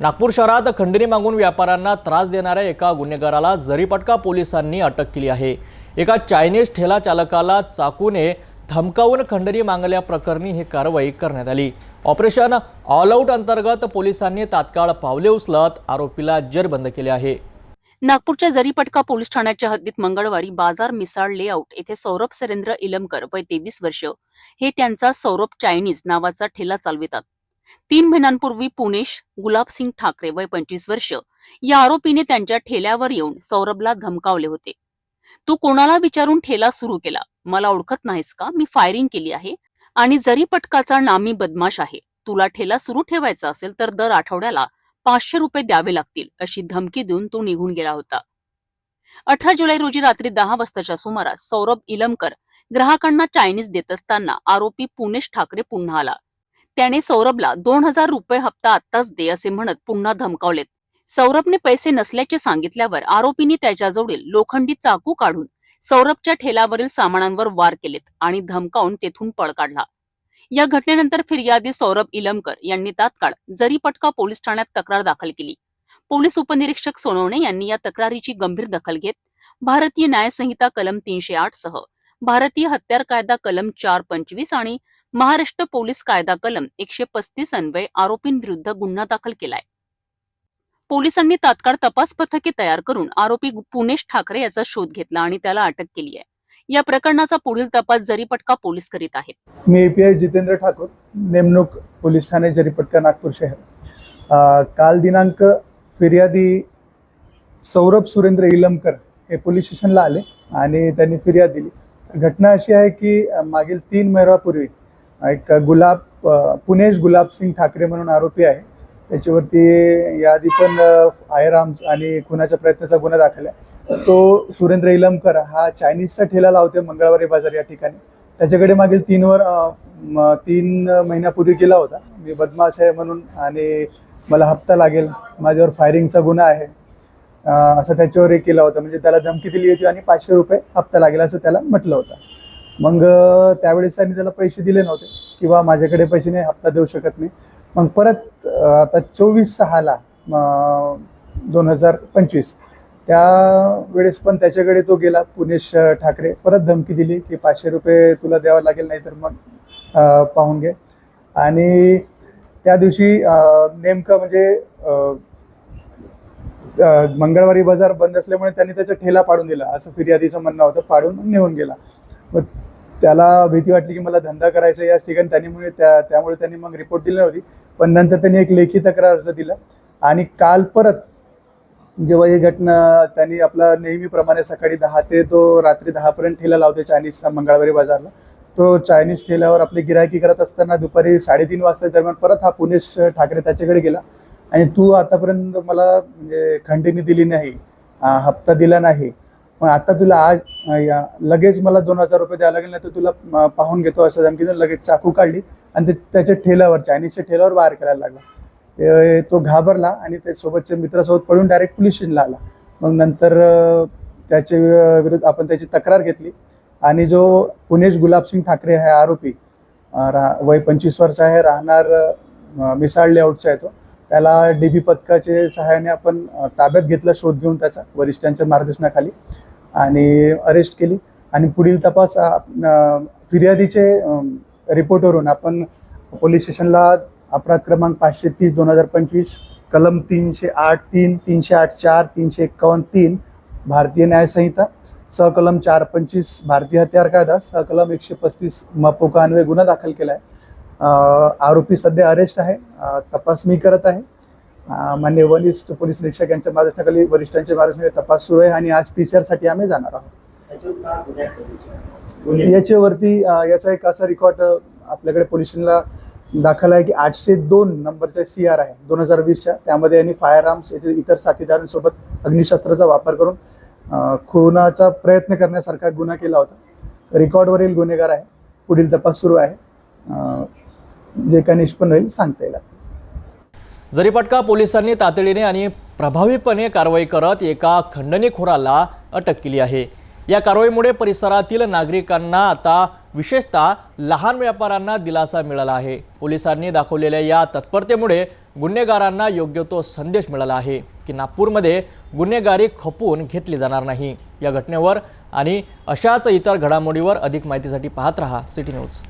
नागपूर शहरात खंडणी मागून व्यापाऱ्यांना त्रास देणाऱ्या एका गुन्हेगाराला जरीपटका पोलिसांनी अटक केली आहे। एका चायनीज ठेला चालकाला चाकूने धमकावून खंडणी मागल्याप्रकरणी ही कारवाई करण्यात आली। ऑपरेशन ऑल आउट अंतर्गत पोलिसांनी तात्काळ पावले उचलत आरोपीला जेरबंद केले आहे। नागपूरच्या जरीपटका पोलीस ठाण्याच्या हद्दीत मंगळवारी बाजार मिसाळ लेआउट येथे सौरभ सरेंद्र इलमकर वय 23 वर्ष हे त्यांचा सौरभ चायनीज नावाचा ठेला चालवितात। 3 महिन्यांपूर्वी पुणेश गुलाबसिंग ठाकरे वय 25 वर्ष या आरोपीने त्यांच्या ठेल्यावर येऊन सौरभला धमकावले होते। तू कोणाला विचारून ठेला सुरू केला? मला ओळखत नाहीस का? मी फायरिंग केली आहे आणि जरीपटकाचा नामी बदमाश आहे। तुला ठेला सुरू ठेवायचा असेल तर दर आठवड्याला 500 रुपये द्यावे लागतील अशी धमकी देऊन तो निघून गेला होता। 18 जुलै रोजी रात्री 10 वाजताच्या सुमारास सौरभ इलमकर ग्राहकांना चायनीज देत असताना आरोपी पुणेश ठाकरे पुन्हा आला। त्याने सौरभला 2000 रुपये हप्ता आत्ताच दे असे म्हणत पुन्हा धमकावलेत। सौरभने पैसे नसल्याचे सांगितल्यावर आरोपींनी त्याच्याजवळील लोखंडी चाकू काढून सौरभच्या ठेल्यावरील सामानांवर वार केलेत आणि धमकावून तेथून पळ काढला। या घटनेनंतर फिर्यादी सौरभ इलमकर यांनी तात्काळ जरीपटका पोलीस ठाण्यात तक्रार दाखल केली। पोलीस उपनिरीक्षक सोनवणे यांनी या तक्रारीची गंभीर दखल घेत भारतीय न्याय संहिता कलम 308 सह भारतीय हत्यार कायदा कलम 425 आणि महाराष्ट्र पोलीस कायदा कलम 135 अन्वये आरोपींविरुद्ध गुन्हा दाखल केलाय। पोलिसांनी तात्काळ तपास पथके तयार करून आरोपी पुणेश ठाकरे याचा शोध घेतला आणि त्याला अटक केली आहे। या प्रकरणाचा पुढील तपास जरीपटका पोलीस करीत आहेत। मी एपीआय जितेंद्र ठाकूर, नेमणूक पोलीस ठाणे जरीपटका नागपूर शहर। काल दिनांक फिर्यादी सौरभ सुरेंद्र इलमकर हे पोलीस स्टेशनला आले आणि त्यांनी फिर्याद दिली। घटना अशी आहे की मागील 3 महिन्यापूर्वी एक पुणेश गुलाबसिंग ठाकरे म्हणून आरोपी आहे, त्याच्यावरती याआधी पण फायर आर्म्स आणि खुनाच्या प्रयत्नाचा गुन्हा दाखल आहे। तो सुरेंद्र इलमकर हा चायनीजचा ठेला लावते मंगळवारी बाजार या ठिकाणी। त्याच्याकडे मागील 3 महिन्यापूर्वी केला होता, मी बदमाश आहे म्हणून आणि मला हप्ता लागेल, माझ्यावर फायरिंगचा गुन्हा आहे असं त्याच्यावर केला होता। म्हणजे त्याला धमकी दिली होती आणि 500 रुपये हप्ता लागेल असं त्याला म्हटलं होतं। मग त्यावेळेस त्यांनी त्याला पैसे दिले नव्हते किंवा माझ्याकडे पैसे नाही, हप्ता देऊ शकत नाही। मग परत आता 24/6 2025 त्यावेळेस पण त्याच्याकडे तो गेला पुणेश ठाकरे, परत धमकी दिली की 500 रुपये तुला द्यावं लागेल, नाही तर मग पाहून घे। आणि त्या दिवशी नेमकं म्हणजे मंगळवारी बाजार बंद असल्यामुळे त्यांनी त्याचा ठेला पाडून दिला असं फिर्यादीचं म्हणणं होतं, पाडून निघून गेला। मग त्याला भीती वाटली की मला धंदा करायचा याच ठिकाणी, त्यामुळे त्यांनी मग रिपोर्ट दिली नव्हती। पण नंतर त्यांनी एक लेखी तक्रार अर्ज दिला आणि काल परत जेव्हा ही घटना त्यांनी आपला नेहमीप्रमाणे सकाळी 10 ते तो रात्री 10 पर्यंत ठेला लावते चायनीजचा मंगळवारी बाजारला। तो चायनीज ठेल्यावर आपली गिरायकी करत असताना दुपारी 3:30 वाजता दरम्यान परत हा पुणेश ठाकरे त्याच्याकडे गेला आणि तू आतापर्यंत मला म्हणजे खंडणी दिली नाही, हप्ता दिला नाही, पण आता तुला आज लगेच मला 2000 रुपये द्यावं लागेल, नाही तर तुला पाहून घेतो असं धमकीने लगेच चाकू काढली आणि त्याच्या ठेल्यावर चायनीजच्या ठेल्यावर वार करायला लागला। तो घाबरला आणि त्यासोबतच्या मित्रासोबत पळून डायरेक्ट पोलीस स्टेशनला आला। मग नंतर त्याच्या विरुद्ध आपण त्याची तक्रार घेतली आणि जो पुणेश गुलाबसिंग ठाकरे आहे आरोपी, वय 25 वर्ष आहे, राहणार मिसाळ लेआउटचा आहे, त्याला डीबी पथकाच्या सहाय्याने आपण ताब्यात घेतला, शोध घेऊन त्याचा वरिष्ठांच्या मार्गदर्शनाखाली आणि अरेस्ट केली। आणि पुढील तपास फिर्यादीचे रिपोर्टवरून आपण पोलीस स्टेशनला अपराध क्रमांक 530/2025 कलम 308(3), 308(4), 351(3) भारतीय न्याय संहिता सहकलम 425 भारतीय हत्यार कायदा सहकलम 135 मपोका अन्वये गुन्हा दाखल केला आहे। आरोपी सध्या अरेस्ट आहे, तपास मी करत आहे। माननीय वरिष्ठ पोलीस निरीक्षक यांच्या मार्गदर्शनाखाली वरिष्ठांच्या मार्गदर्शनाखाली तपास सुरू आहे आणि आज PCR साठी आम्ही जाणार आहोत। याच्यावरती याचा एक असा रेकॉर्ड आपल्याकडे पोलीस स्टेशनला दाखल आहे की 802 नंबरचा CR आहे 2020च्या, त्यामध्ये यांनी फायर आर्म्स इतर साथीदारांसोबत अग्निशस्त्राचा वापर करून खुनाचा प्रयत्न करण्यासारखा गुन्हा केला होता। रेकॉर्डवरील गुन्हेगार आहे, पुढील तपास सुरू आहे, जे काही निष्पन्न होईल सांगता येईल। जरीपटका पोलिसांनी तातडीने आणि प्रभावीपणे कारवाई करत एका खंडणीखोराला अटक केली आहे। या कारवाईमुळे परिसरातील नागरिकांना आता विशेषतः लहान व्यापाऱ्यांना दिलासा मिळाला आहे। पोलिसांनी दाखवलेल्या या तत्परतेमुळे गुन्हेगारांना योग्य तो संदेश मिळाला आहे की नागपूरमध्ये गुन्हेगारी खपवून घेतली जाणार नाही। या घटनेवर आणि अशाच इतर घडामोडीवर अधिक माहितीसाठी पाहत रहा सिटी न्यूज।